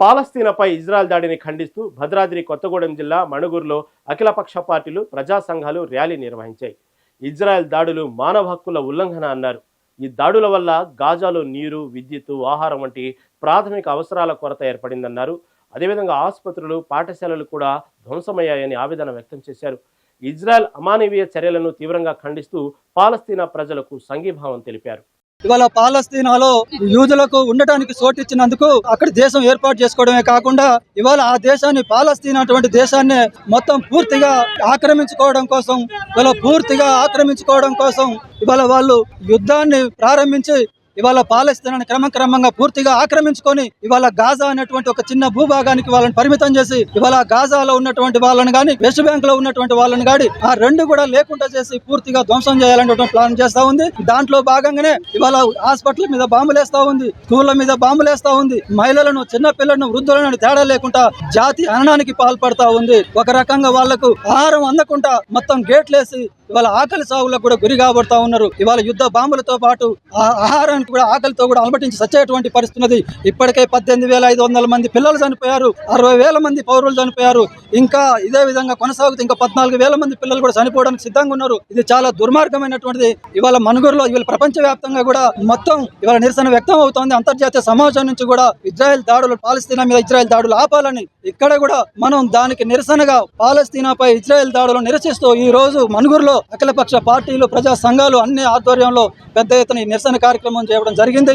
పాలస్తీనాపై Israel దాడిని ఖండిస్తూ భద్రాద్రి కొత్తగూడెం జిల్లా మణుగూరులో అఖిలపక్ష పార్టీలు ప్రజా సంఘాలు ర్యాలీ నిర్వహించాయి. ఇజ్రాయెల్ దాడులు మానవ హక్కుల ఉల్లంఘన అన్నారు. ఈ దాడుల వల్ల గాజాలో నీరు, విద్యుత్తు, ఆహారం వంటి ప్రాథమిక అవసరాల కొరత ఏర్పడిందన్నారు. అదేవిధంగా ఆసుపత్రులు, పాఠశాలలు కూడా ధ్వంసమయ్యాయని ఆవేదన వ్యక్తం చేశారు. ఇజ్రాయెల్ అమానవీయ చర్యలను తీవ్రంగా ఖండిస్తూ పాలస్తీనా ప్రజలకు సంఘీభావం తెలిపారు. ఇవాళ పాలస్తీనాలో యూదులకు ఉండటానికి చోటిచ్చినందుకు అక్కడ దేశం ఏర్పాటు చేసుకోవడమే కాకుండా ఇవాళ ఆ దేశాన్ని, పాలస్తీనా అటువంటి దేశాన్ని మొత్తం పూర్తిగా ఆక్రమించుకోవడం కోసం ఇవాళ వాళ్ళు యుద్ధాన్ని ప్రారంభించి ఇవాళ పాలస్తీనాని క్రమంగా పూర్తిగా ఆక్రమించుకొని ఇవాళ గాజా అనేటువంటి ఒక చిన్న భూభాగానికి వాళ్ళని పరిమితం చేసి ఇవాళ గాజాలో ఉన్నటువంటి వాళ్ళని కానీ, వెస్ట్ బ్యాంక్ లో ఉన్నటువంటి వాళ్ళని కానీ ఆ రెండు కూడా లేకుండా చేసి పూర్తిగా ధ్వంసం చేయాలనేటువంటి ప్లాన్ చేస్తా ఉంది. దాంట్లో భాగంగానే ఇవాళ హాస్పిటల్ మీద బాంబులేస్తా ఉంది, స్కూళ్ల మీద బాంబులేస్తా ఉంది, మహిళలను, చిన్న పిల్లలను, వృద్ధులను తేడా లేకుండా జాతి హననానికి పాల్పడతా ఉంది. ఒక రకంగా వాళ్లకు ఆహారం అందకుండా మొత్తం గేట్లేసి ఇవాళ ఆకలి సాగులకు కూడా గురి కాబడతా ఉన్నారు. ఇవాళ యుద్ధ బాంబులతో పాటు ఆహారానికి కూడా ఆకలితో కూడా అలమటించి సచ్చేటువంటి పరిస్థితి. ఇప్పటికే 18,500 మంది పిల్లలు చనిపోయారు, 60,000 మంది పౌరులు చనిపోయారు. ఇంకా ఇదే విధంగా కొనసాగుతూ ఇంకా 14,000 మంది పిల్లలు కూడా చనిపోవడానికి సిద్ధంగా ఉన్నారు. ఇది చాలా దుర్మార్గమైనటువంటిది. ఇవాళ మణుగూరులో ఇవాళ ప్రపంచ వ్యాప్తంగా కూడా మొత్తం ఇవాళ నిరసన వ్యక్తం అవుతోంది. అంతర్జాతీయ సమాజం నుంచి కూడా ఇజ్రాయెల్ దాడులు, పాలస్తీనా మీద ఇజ్రాయెల్ దాడులు ఆపాలని ఇక్కడ కూడా మనం దానికి నిరసనగా పాలస్తీనాపై ఇజ్రాయెల్ దాడులను నిరసిస్తూ ఈ రోజు మణుగూరులో అఖిలపక్ష పార్టీలు, ప్రజా సంఘాలు అన్ని ఆధ్వర్యంలో పెద్ద ఎత్తున నిరసన కార్యక్రమం చేయడం జరిగింది.